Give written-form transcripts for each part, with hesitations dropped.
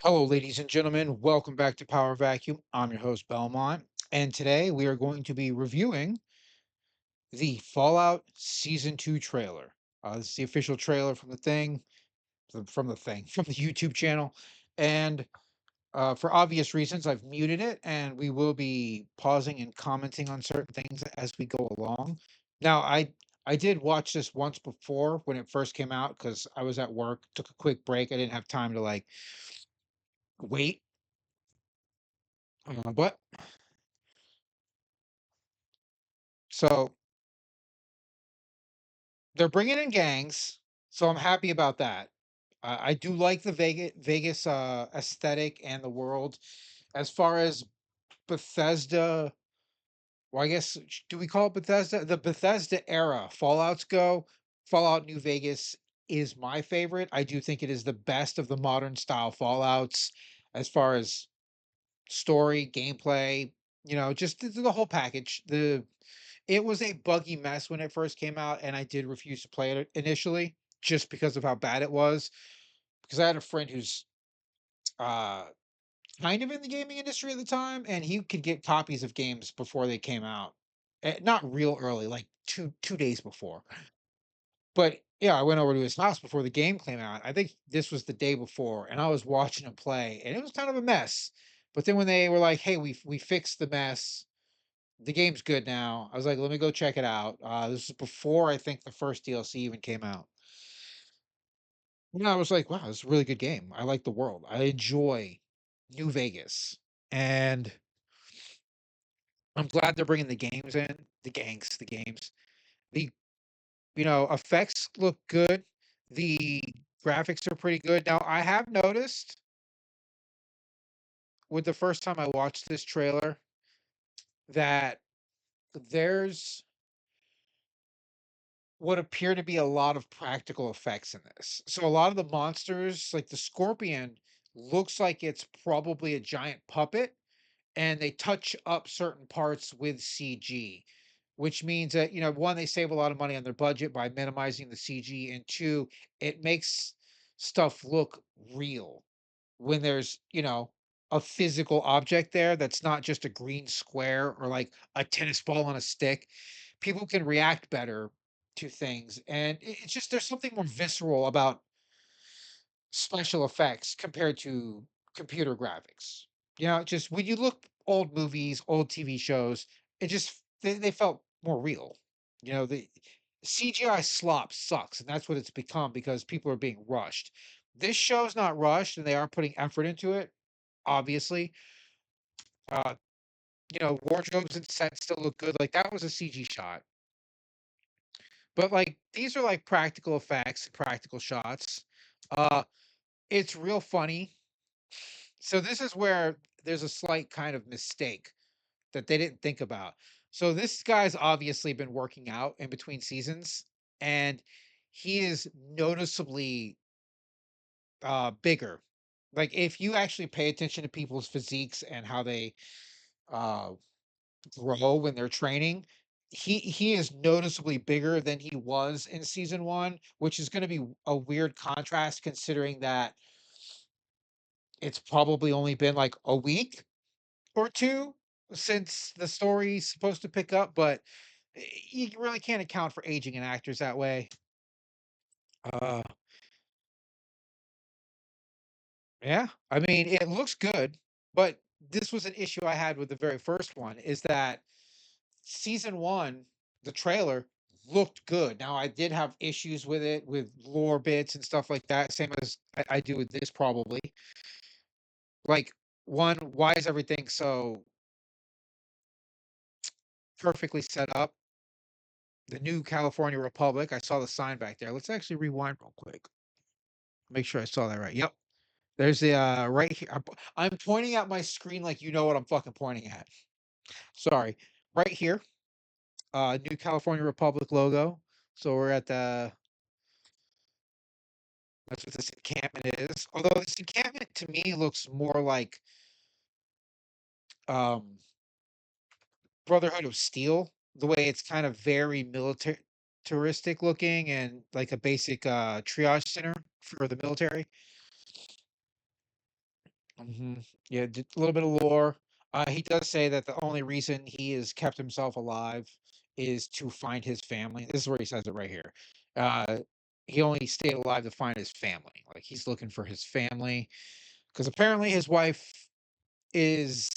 Hello, ladies and gentlemen. Welcome back to Power Vacuum. I'm your host, Belmont. And today we are going to be reviewing the Fallout Season 2 trailer. This is the official trailer from the thing, from the YouTube channel. And for obvious reasons, I've muted it, and we will be pausing and commenting on certain things as we go along. Now, I did watch this once before when it first came out because I was at work, took a quick break. I didn't have time to like wait. But so they're bringing in gangs, so I'm happy about that. I do like the Vegas aesthetic and the world. As far as Bethesda, well, I guess do we call it Bethesda? The Bethesda era Fallout's go. Fallout New Vegas is my favorite. I do think it is the best of the modern style Fallouts as far as story, gameplay, just the whole package. It was a buggy mess when it first came out, and I did refuse to play it initially just because of how bad it was. Because I had a friend who's uh kind of in the gaming industry at the time, and he could get copies of games before they came out. Not real early, like two days before. But yeah, I went over to his house before the game came out. I think this was the day before, and I was watching him play, and it was kind of a mess. But then when they were like, "Hey, we fixed the mess. The game's good now." I was like, "Let me go check it out." This is before I think the first DLC even came out. And I was like, "Wow, this is a really good game. I like the world. I enjoy New Vegas." And I'm glad they're bringing the games in, the games. The effects look good. The graphics are pretty good. Now, I have noticed with the first time I watched this trailer that there's what appear to be a lot of practical effects in this. So a lot of the monsters, like the scorpion, looks like it's probably a giant puppet, and they touch up certain parts with CG, which means that, one, they save a lot of money on their budget by minimizing the CG, and two, it makes stuff look real when there's, a physical object there that's not just a green square or like a tennis ball on a stick. People can react better to things, and it's just there's something more visceral about special effects compared to computer graphics. Just when you look old movies, old TV shows, they felt more real. The CGI slop sucks, and that's what it's become because people are being rushed. This show's not rushed, and they are putting effort into it, obviously. Uh, wardrobes and sets still look good. Like that was a CG shot. But like these are like practical effects, practical shots. Uh it's real funny. So this is where there's a slight kind of mistake that they didn't think about. So this guy's obviously been working out in between seasons, and he is noticeably bigger. Like if you actually pay attention to people's physiques and how they uh grow when they're training, he is noticeably bigger than he was in season 1, which is gonna be a weird contrast considering that it's probably only been, like, a week or 2 since the story's supposed to pick up, but you really can't account for aging in actors that way. Uh, yeah, I mean, it looks good, but this was an issue I had with the very first one, is that season 1, the trailer looked good. Now, I did have issues with it, with lore bits and stuff like that, same as I do with this probably. Like, 1, why is everything so perfectly set up? The new California Republic, I saw the sign back there. Let's actually rewind real quick. Make sure I saw that right. Yep. There's the, right here. I'm pointing at my screen like you know what I'm fucking pointing at. Sorry. Right here, new California Republic logo. So we're at the That's what this encampment is. Although this encampment to me looks more like um Brotherhood of Steel, the way it's kind of very militaristic looking and like a basic triage center for the military. Yeah, a little bit of lore. He does say that the only reason he has kept himself alive is to find his family. This is where he says it right here. Uh, he only stayed alive to find his family. Like he's looking for his family because apparently his wife is.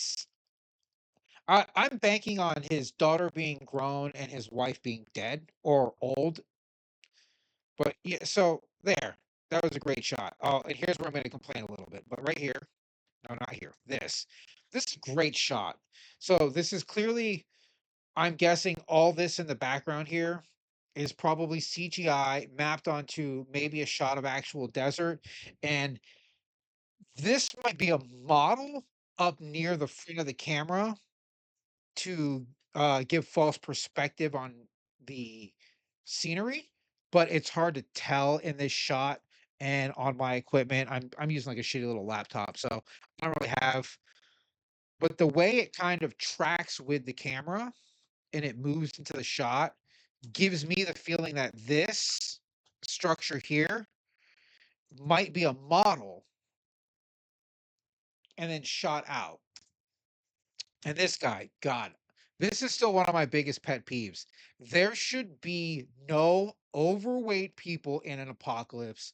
I'm banking on his daughter being grown and his wife being dead or old. But yeah, so there, that was a great shot. Oh, and here's where I'm going to complain a little bit. But right here, no, not here. This is a great shot. So this is clearly, I'm guessing all this in the background here is probably CGI mapped onto maybe a shot of actual desert. And this might be a model up near the front of the camera to give false perspective on the scenery, but it's hard to tell in this shot and on my equipment. I'm using like a shitty little laptop, so I don't really have. But the way it kind of tracks with the camera and it moves into the shot gives me the feeling that this structure here might be a model and then shot out. And this guy, God, this is still one of my biggest pet peeves. There should be no overweight people in an apocalypse.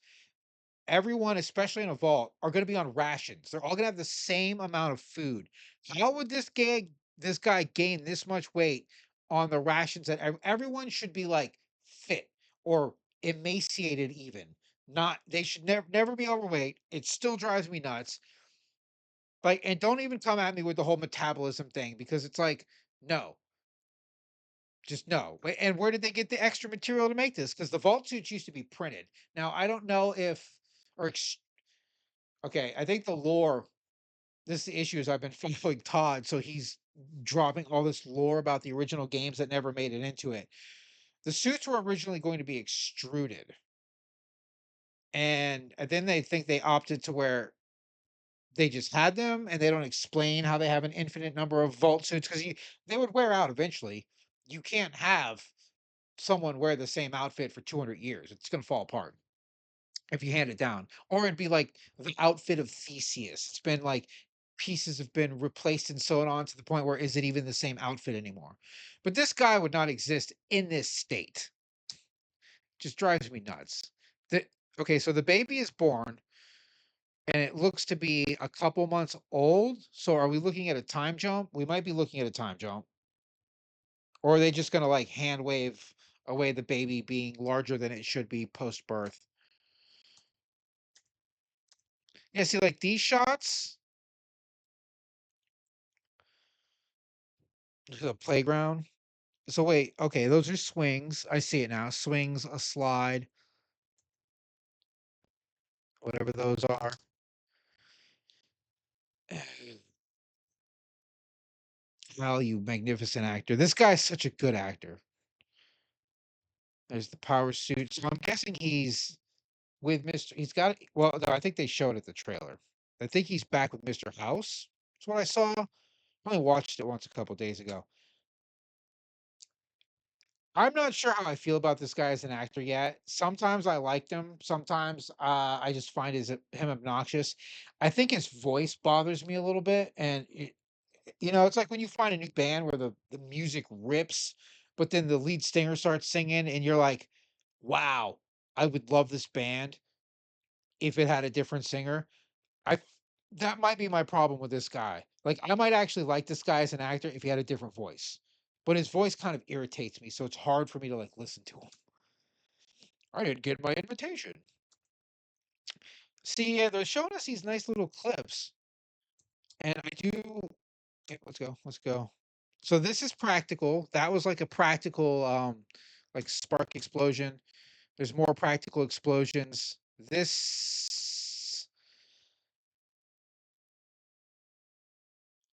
Everyone, especially in a vault, are going to be on rations. They're all going to have the same amount of food. How would this guy gain this much weight on the rations that everyone should be like fit or emaciated even. Not they should never be overweight. It still drives me nuts. Like, and don't even come at me with the whole metabolism thing because it's like, no, just no. And where did they get the extra material to make this? Because the vault suits used to be printed. Now, I don't know if, or, okay, I think the lore, this is the issue is I've been following Todd, so he's dropping all this lore about the original games that never made it into it. The suits were originally going to be extruded. And then they think they opted to where they just had them and they don't explain how they have an infinite number of vault suits because they would wear out eventually. You can't have someone wear the same outfit for 200 years. It's going to fall apart if you hand it down. Or it'd be like the outfit of Theseus. It's been like pieces have been replaced and sewn on to the point where is it even the same outfit anymore? But this guy would not exist in this state. Just drives me nuts. The, okay, so the baby is born and it looks to be a couple months old. So are we looking at a time jump? We might be looking at a time jump. Or are they just going to like hand wave away the baby being larger than it should be post birth? Yeah, see, like these shots, the playground. So wait, okay, those are swings. I see it now. Swings, a slide, whatever those are. Well, you magnificent actor. This guy's such a good actor. There's the power suit. So I'm guessing he's with Mr. He's got well, no, I think they showed it the trailer. I think he's back with Mr. House. That's what I saw. I only watched it once a couple days ago. I'm not sure how I feel about this guy as an actor yet. Sometimes I liked him. Sometimes I just find him obnoxious. I think his voice bothers me a little bit, and it's like when you find a new band where the music rips, but then the lead singer starts singing, and you're like, "Wow, I would love this band if it had a different singer." I That might be my problem with this guy. Like I might actually like this guy as an actor if he had a different voice. But his voice kind of irritates me, so it's hard for me to like listen to him. I didn't get my invitation. See, yeah, they're showing us these nice little clips. And I do okay, let's go. Let's go. So this is practical. That was like a practical like spark explosion. There's more practical explosions. This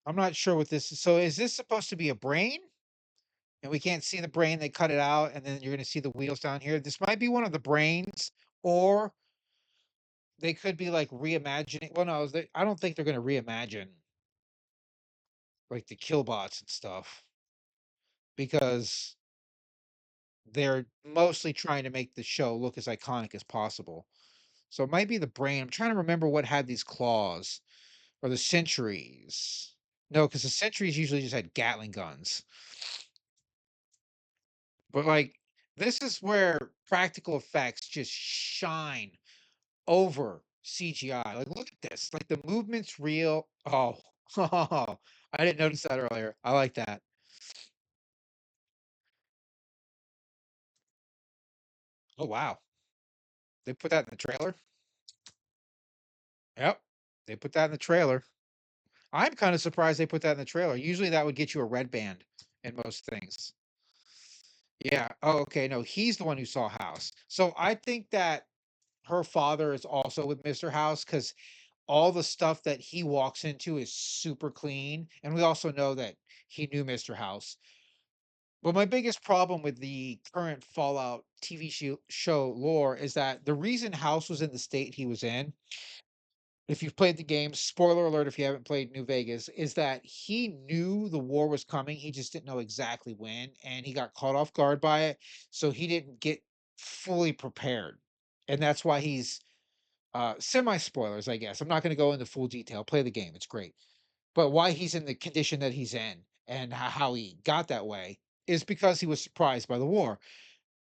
I'm not sure what this is. So is this supposed to be a brain? And we can't see the brain, they cut it out, and then you're gonna see the wheels down here. This might be one of the brains, or they could be like reimagining. Well, no, I don't think they're gonna reimagine like the killbots and stuff because they're mostly trying to make the show look as iconic as possible. So it might be the brain. I'm trying to remember what had these claws. or the Sentries. No, because the Sentries usually just had Gatling guns. But like this is where practical effects just shine over CGI. Like look at this. Like the movement's real. Oh, I didn't notice that earlier. I like that. Oh wow. They put that in the trailer? Yep. They put that in the trailer. I'm kind of surprised they put that in the trailer. Usually that would get you a red band in most things. Yeah. Oh, okay. No, he's the one who saw House. So I think that her father is also with Mr. House because all the stuff that he walks into is super clean. And we also know that he knew Mr. House. But my biggest problem with the current Fallout TV show lore is that the reason House was in the state he was in, if you've played the game, spoiler alert if you haven't played New Vegas, is that he knew the war was coming. He just didn't know exactly when, and he got caught off guard by it. So he didn't get fully prepared. And that's why he's semi spoilers, I guess. I'm not going to go into full detail. Play the game, it's great. But why he's in the condition that he's in and how he got that way is because he was surprised by the war.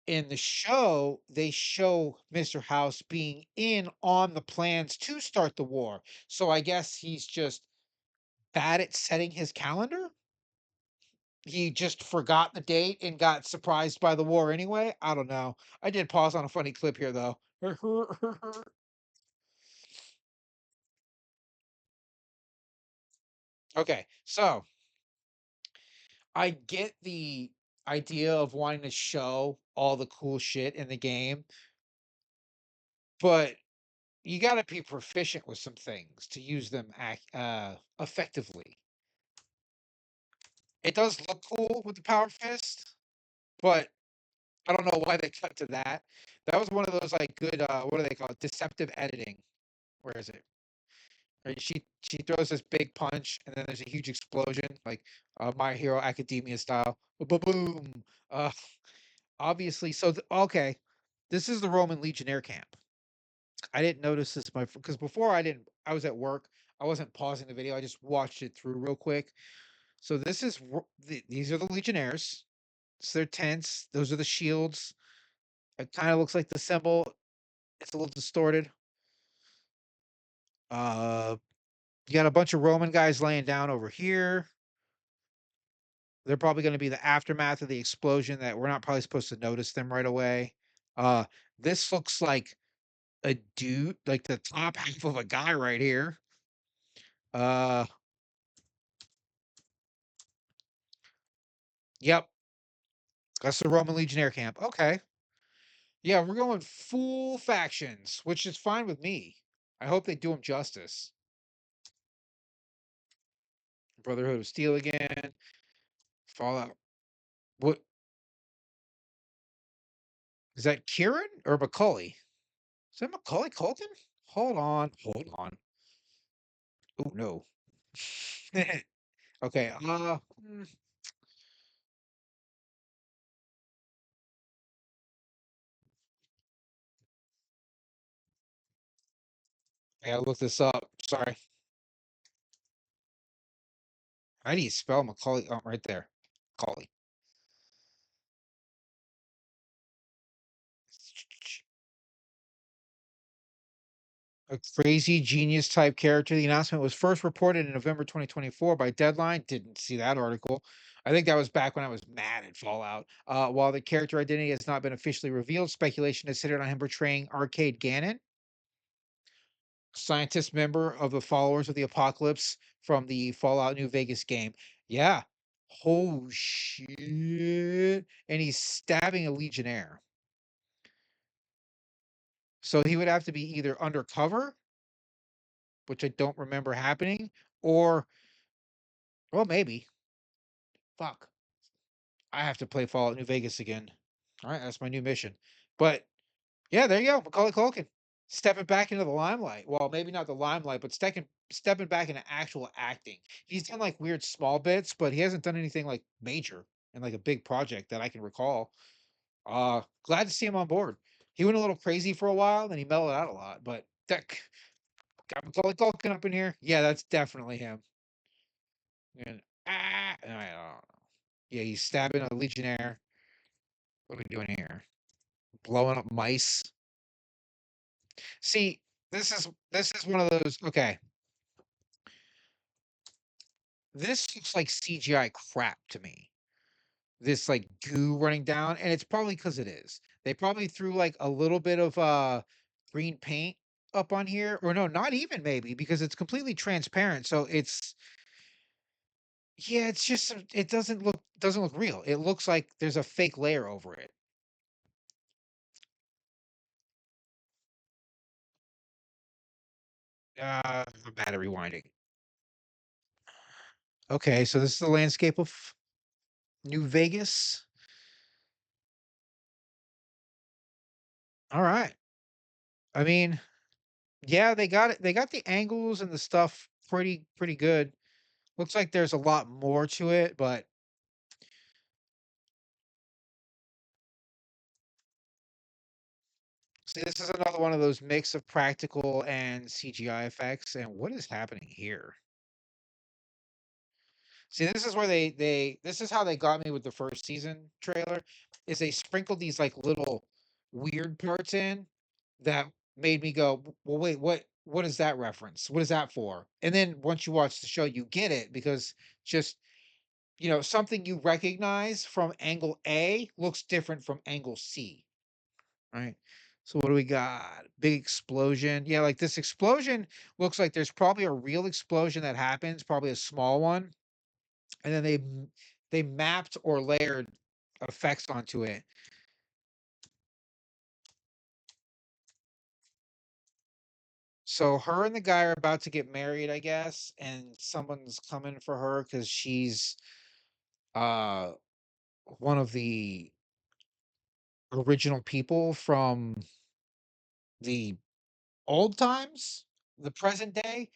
In the show, they show Mr. House being in on the plans to start the war. So I guess he's just bad at setting his calendar. He just forgot the date and got surprised by the war anyway. I don't know. I did pause on a funny clip here though. Okay, so I get the idea of wanting to show all the cool shit in the game, but you got to be proficient with some things to use them effectively. It does look cool with the power fist, but I don't know why they cut to that. That was one of those like good what do they call it? Deceptive editing. Where is it? Right, she throws this big punch and then there's a huge explosion, like My Hero Academia style. Boom. Uh obviously okay. This is the Roman Legionnaire camp. I didn't notice this my because before I was at work. I wasn't pausing the video. I just watched it through real quick. So this is these are the Legionnaires. It's their tents. Those are the shields. It kind of looks like the symbol. It's a little distorted. Uh, you got a bunch of Roman guys laying down over here. They're probably going to be the aftermath of the explosion that we're not probably supposed to notice them right away. Uh, this looks like a dude, like the top half of a guy right here. Uh, yep, that's the Roman Legionnaire camp. Okay. Yeah, we're going full factions, which is fine with me. I hope they do them justice. Brotherhood of Steel again. Fallout. What is that? Kieran or Macaulay? Is that Macaulay Culkin? Hold on. Hold on. Oh no. Okay. I gotta look this up. Sorry. How do you spell Macaulay? Oh, right there. Macaulay. A crazy genius type character. The announcement was first reported in November 2024 by Deadline. Didn't see that article. I think that was back when I was mad at Fallout. While the character identity has not been officially revealed, speculation is centered on him portraying Arcade Gannon, scientist member of the followers of the apocalypse from the Fallout New Vegas game. Yeah. Oh shit. And he's stabbing a Legionnaire. So he would have to be either undercover, which I don't remember happening, or well, maybe. Fuck. I have to play Fallout New Vegas again. All right, that's my new mission. But yeah, there you go. Macaulay Culkin stepping back into the limelight. Well, maybe not the limelight, but stepping back into actual acting. He's done like weird small bits, but he hasn't done anything like major and like a big project that I can recall. Glad to see him on board. He went a little crazy for a while, then he mellowed out a lot. But that Got Macaulay Culkin up in here. Yeah, that's definitely him. And, I don't know. Yeah, he's stabbing a legionnaire. What are we doing here? Blowing up mice. See, this is one of those. Okay, this looks like CGI crap to me. This like goo running down, and it's probably because it is. They probably threw like a little bit of green paint up on here, or no, not even maybe because it's completely transparent. So it's yeah, it's just it doesn't look real. It looks like there's a fake layer over it. I'm bad at rewinding. Okay, so this is the landscape of New Vegas. All right. I mean, yeah, they got it. They got the angles and the stuff pretty good. Looks like there's a lot more to it, but see, this is another one of those mix of practical and CGI effects. And what is happening here? See, this is where they this is how they got me with the first season trailer, is they sprinkled these like little weird parts in that made me go, well, wait, what is that reference? What is that for? And then once you watch the show, you get it because just something you recognize from angle A looks different from angle C. Right. So what do we got? Big explosion. Yeah, like this explosion looks like there's probably a real explosion that happens, probably a small one, and then they mapped or layered effects onto it. So her and the guy are about to get married, I guess, and someone's coming for her because she's uh one of the original people from the old times, the present day.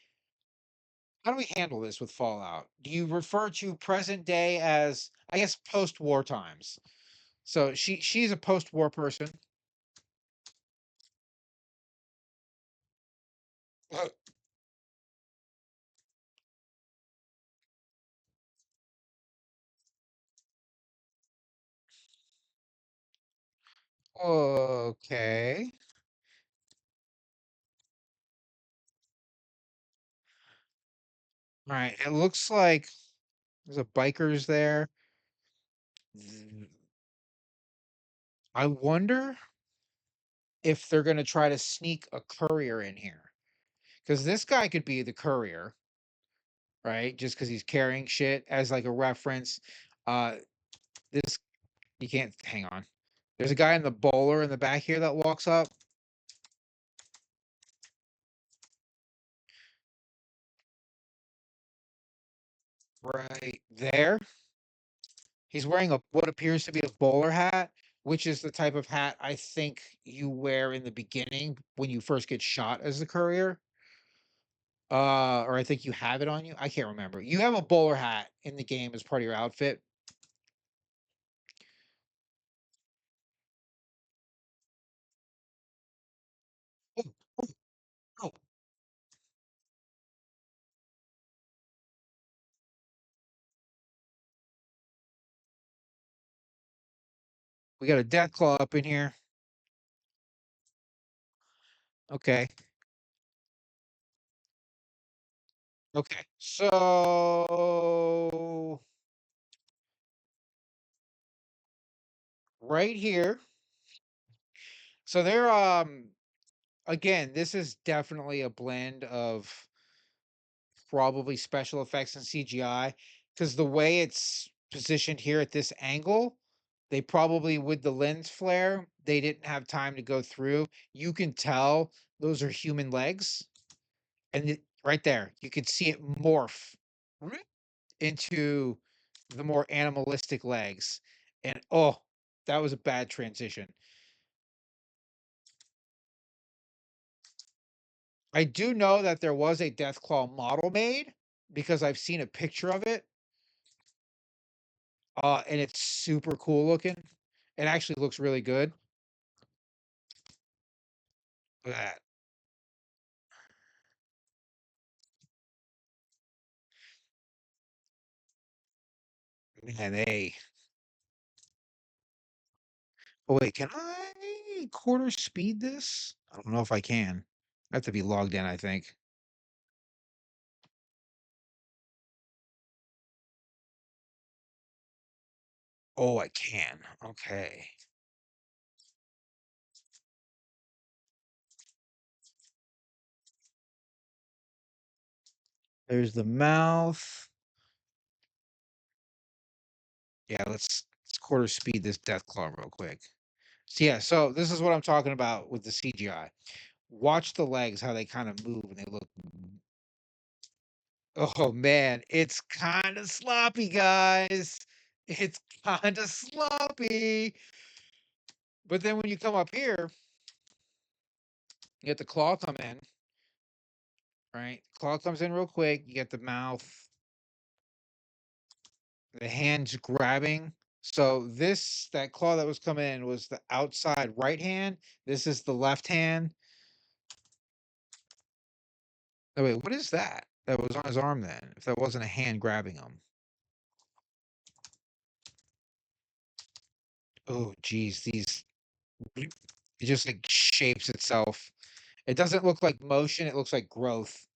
How do we handle this with Fallout? Do you refer to present day as, I guess, post-war times? So she's a post-war person. Uh, Okay. All right. It looks like there's a bikers there. I wonder if they're gonna try to sneak a courier in here. Because this guy could be the courier, right? Just because he's carrying shit as like a reference. This you can't hang on. There's a guy in the bowler in the back here that walks up right there. He's wearing a what appears to be a bowler hat, which is the type of hat I think you wear in the beginning when you first get shot as the courier. Or I think you have it on you. I can't remember. You have a bowler hat in the game as part of your outfit. Oh, oh, oh. We got a DEATHCLAW up in here. Okay. Okay. So right here. So they're again, this is definitely a blend of probably special effects and CGI because the way it's positioned here at this angle, they probably with the lens flare, they didn't have time to go through. You can tell those are human legs, and right there, you can see it morph into the more animalistic legs. And oh, that was a bad transition. I do know that there was a Deathclaw model made because I've seen a picture of it. And it's super cool looking. It actually looks really good. Look at that. And they oh, wait, can I quarter speed this? I don't know if I can. I have to be logged in, I think. Oh, I can. Okay. There's the mouth. Yeah, let's quarter speed this Deathclaw real quick. So yeah, so this is what I'm talking about with the CGI. Watch the legs, how they kind of move and they look. Oh man, it's kind of sloppy, guys. It's kind of sloppy. But then when you come up here, you get the claw come in, right? Claw comes in real quick. You get the mouth, the hands grabbing. So that claw that was coming in was the outside right hand. This is the left hand. No, wait, what is that? That was on his arm then, if that wasn't a hand grabbing him. Oh, geez, it just like shapes itself. It doesn't look like motion, it looks like growth.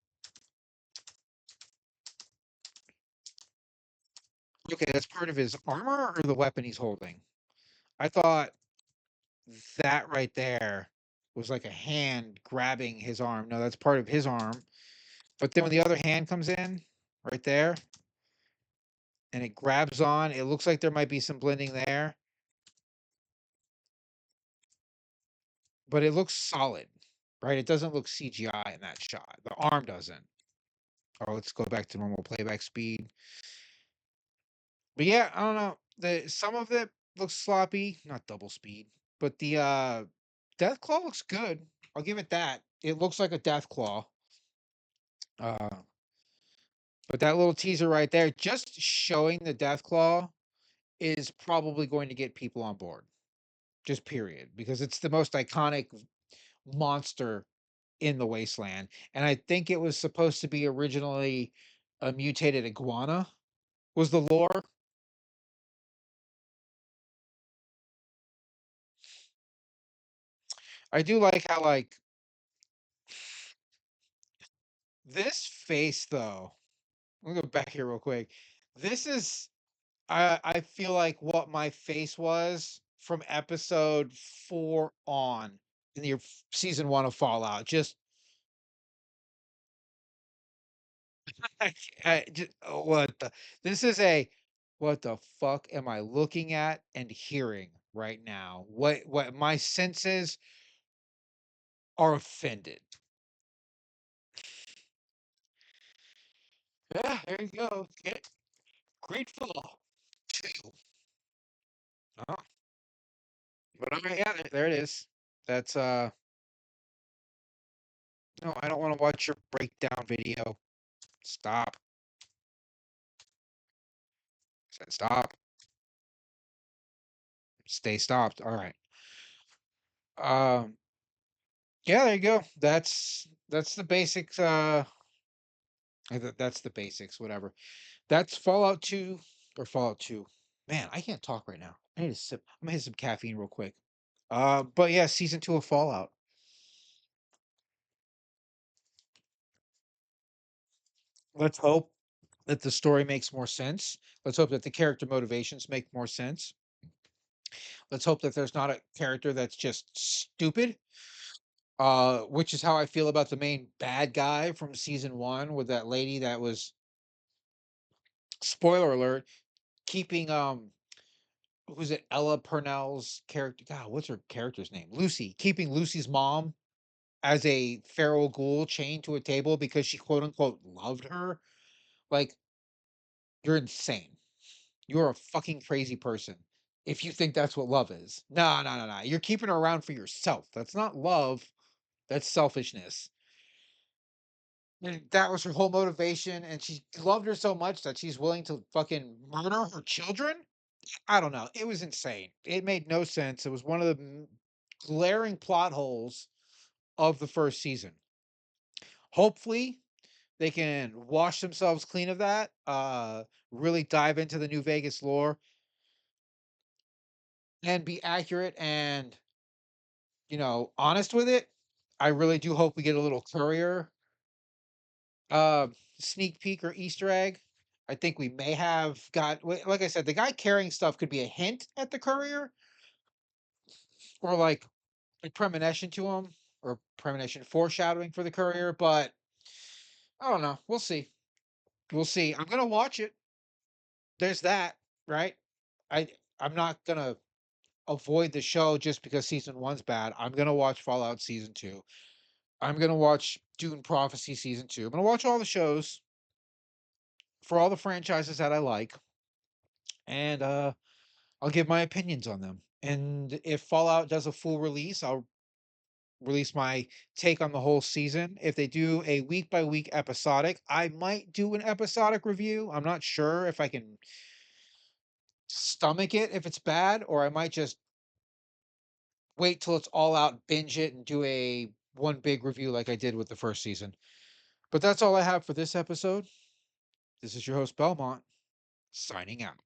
Okay, that's part of his armor or the weapon he's holding? I thought that right there was like a hand grabbing his arm. No, that's part of his arm. But then when the other hand comes in, right there, and it grabs on, it looks like there might be some blending there, but it looks solid, right? It doesn't look CGI in that shot. The arm doesn't. Oh, let's go back to normal playback speed. But yeah, I don't know. The some of it looks sloppy, not double speed, but the Death Claw looks good. I'll give it that. It looks like a Death Claw. Uh, but that little teaser right there, just showing the Death Claw is probably going to get people on board. Just period, because it's the most iconic monster in the wasteland. And I think it was supposed to be originally a mutated iguana was the lore. I do like how like this face though. Let me go back here real quick. This is I feel like what my face was from episode 4 on in the season 1 of Fallout. Just what the this is a what the fuck am I looking at and hearing right now? What my senses are offended. Yeah, there you go. Get grateful to you. Oh, but all right, yeah, there it is. That's no, I don't want to watch your breakdown video. Stop. Said stop. Stay stopped. All right. Um, yeah, there you go. That's the basics. That's the basics. Whatever. That's Fallout 2 or Fallout 2. Man, I can't talk right now. I need to sip. I'm gonna hit some caffeine real quick. But yeah, season 2 of Fallout. Let's hope that the story makes more sense. Let's hope that the character motivations make more sense. Let's hope that there's not a character that's just stupid. Which is how I feel about the main bad guy from season 1 with that lady that was spoiler alert, keeping who's it? Ella Purnell's character. God, what's her character's name? Lucy, keeping Lucy's mom as a feral ghoul chained to a table because she quote unquote loved her. Like, you're insane. You're a fucking crazy person if you think that's what love is. No, no, no, no. You're keeping her around for yourself. That's not love. That's selfishness. And that was her whole motivation, and she loved her so much that she's willing to fucking murder her children? I don't know. It was insane. It made no sense. It was one of the glaring plot holes of the first season. Hopefully, They can wash themselves clean of that, really dive into the New Vegas lore and be accurate and, honest with it. I really do hope we get a little courier sneak peek or Easter egg. I think we may have like I said, the guy carrying stuff could be a hint at the courier or like a premonition to him or premonition foreshadowing for the courier, but I don't know. We'll see. We'll see. I'm gonna watch it. There's that, right? I I'm not gonna avoid the show just because season one's bad. I'm gonna watch Fallout season two. I'm gonna watch Dune Prophecy season two. I'm gonna watch all the shows for all the franchises that I like, and I'll give my opinions on them. And if Fallout does a full release, I'll release my take on the whole season. If they do a week by week episodic, I might do an episodic review. I'm not sure if I can stomach it if it's bad, or I might just wait till it's all out, binge it, and do a one big review like I did with the first season. But that's all I have for this episode. This is your host, Belmont, signing out.